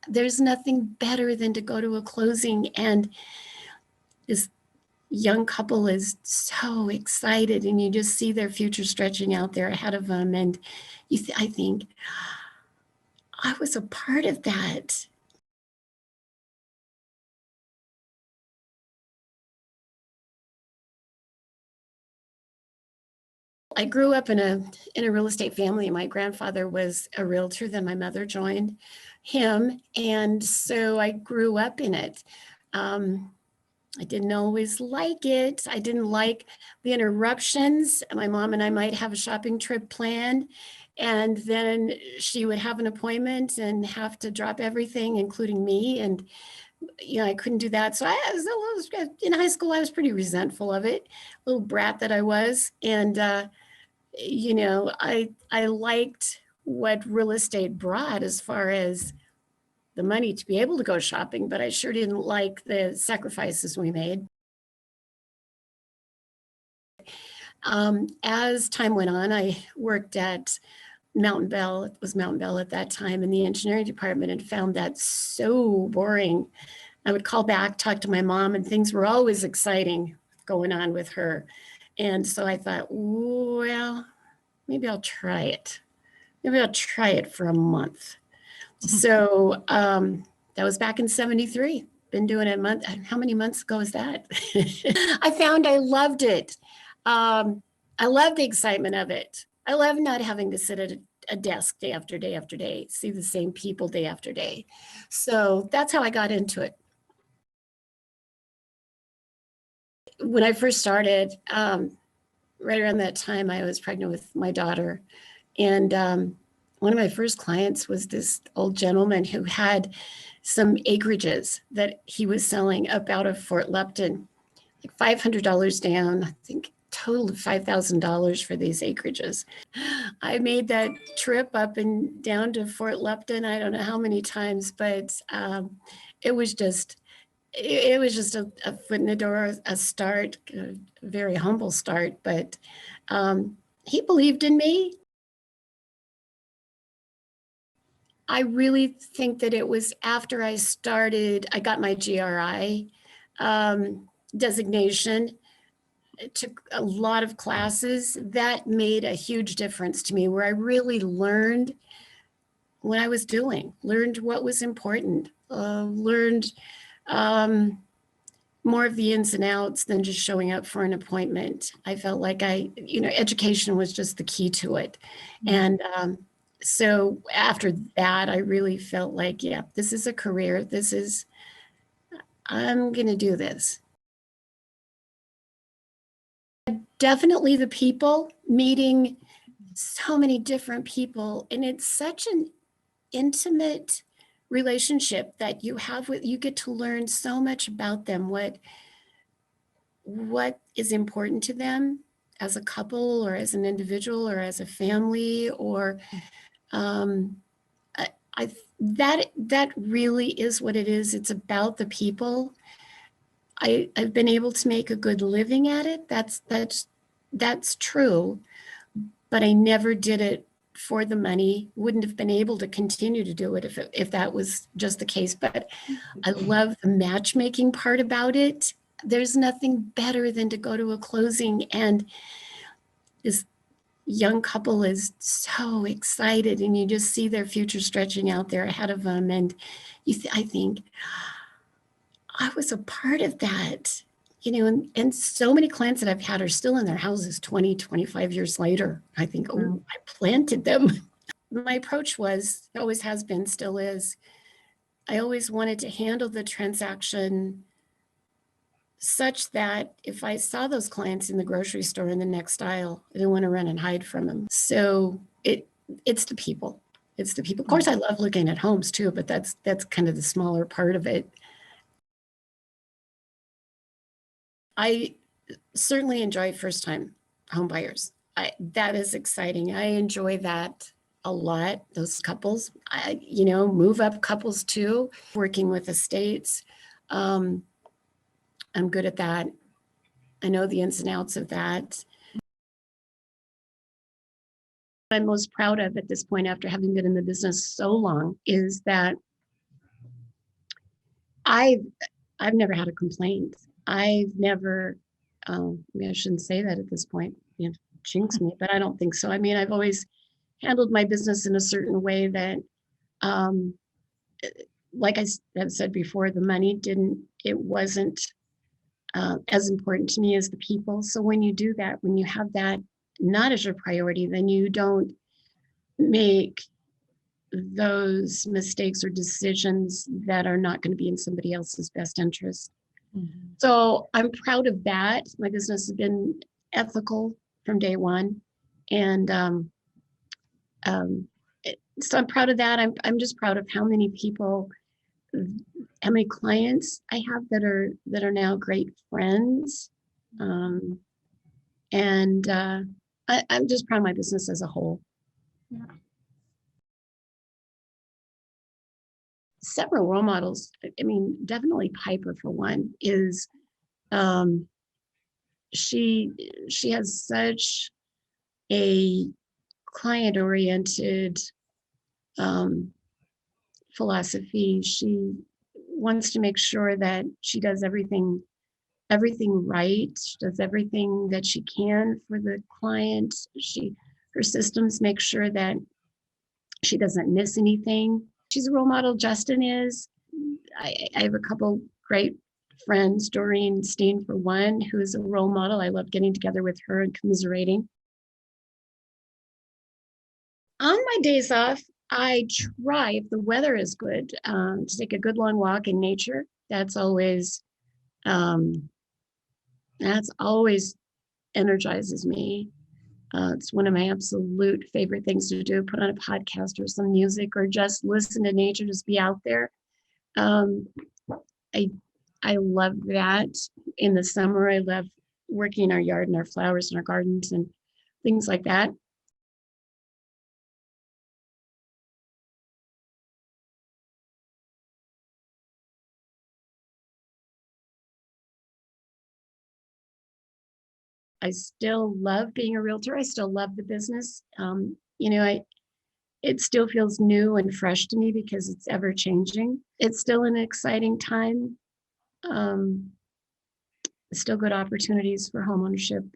there's nothing better than to go to a closing and this young couple is so excited and you just see their future stretching out there ahead of them. And I think I was a part of that. I grew up in a real estate family. My grandfather was a realtor, then my mother joined him. And so I grew up in it. I didn't always like it. I didn't like the interruptions. My mom and I might have a shopping trip planned, and then she would have an appointment and have to drop everything, including me. And I couldn't do that. So I was in high school, I was pretty resentful of it, little brat that I was. And I liked what real estate brought as far as the money to be able to go shopping, but I sure didn't like the sacrifices we made. As time went on, I worked at Mountain Bell. It was Mountain Bell at that time in the engineering department, and found that so boring. I would call back, talk to my mom, and things were always exciting going on with her. And so I thought, well, maybe I'll try it. Maybe I'll try it for a month. So that was back in 73. Been doing it a month. How many months ago is that? I found I loved it. I love the excitement of it. I love not having to sit at a desk day after day after day, see the same people day after day. So that's how I got into it. When I first started, right around that time, I was pregnant with my daughter. And one of my first clients was this old gentleman who had some acreages that he was selling up out of Fort Lupton, like $500 down, I think total of $5,000 for these acreages. I made that trip up and down to Fort Lupton, I don't know how many times, but it was just a foot in the door, a start, a very humble start, but he believed in me. I really think that it was after I got my GRI designation. It took a lot of classes that made a huge difference to me, where I really learned what I was doing, learned what was important, learned more of the ins and outs than just showing up for an appointment. I felt like education was just the key to it. And so after that, I really felt like, yeah, this is a career. I'm going to do this. Definitely the people, meeting so many different people. And it's such an intimate relationship that you have you get to learn so much about them, what is important to them as a couple or as an individual or as a family, or that really is what it is. It's about the people. I've been able to make a good living at it. That's true, but I never did it for the money. Wouldn't have been able to continue to do it if that was just the case. But I love the matchmaking part about it. There's nothing better than to go to a closing and this young couple is so excited and you just see their future stretching out there ahead of them. And I think I was a part of that, and so many clients that I've had are still in their houses 20, 25 years later. I think, oh, I planted them. My approach always has been, still is, I always wanted to handle the transaction such that if I saw those clients in the grocery store in the next aisle, I didn't want to run and hide from them. So it's the people. It's the people. Of course, I love looking at homes too, but that's kind of the smaller part of it. I certainly enjoy first-time home buyers. That is exciting. I enjoy that a lot. Those couples, move up couples too, working with estates. I'm good at that. I know the ins and outs of that. What I'm most proud of at this point, after having been in the business so long, is that I've never had a complaint. I've never, I shouldn't say that at this point, you know, jinx me, but I don't think so. I mean, I've always handled my business in a certain way that, um, like have said before, the money it wasn't as important to me as the people. So when you do that, when you have that not as your priority, then you don't make those mistakes or decisions that are not going to be in somebody else's best interest. Mm-hmm. So I'm proud of that. My business has been ethical from day one. And so I'm proud of that. I'm just proud of how many people, how many clients I have that are now great friends. And I'm just proud of my business as a whole. Yeah. Several role models. I mean, definitely Piper for one is, she has such a client-oriented philosophy. She wants to make sure that she does everything right. She does everything that she can for the client. Her systems make sure that she doesn't miss anything. She's a role model. Justin is. I have a couple great friends, Doreen Steen for one, who is a role model. I love getting together with her and commiserating. On my days off, I try, if the weather is good, to take a good long walk in nature. That's always energizes me. It's one of my absolute favorite things to do, put on a podcast or some music or just listen to nature, just be out there. I love that. In the summer, I love working our yard and our flowers and our gardens and things like that. I still love being a realtor. I still love the business. It still feels new and fresh to me because it's ever changing. It's still an exciting time. Still good opportunities for homeownership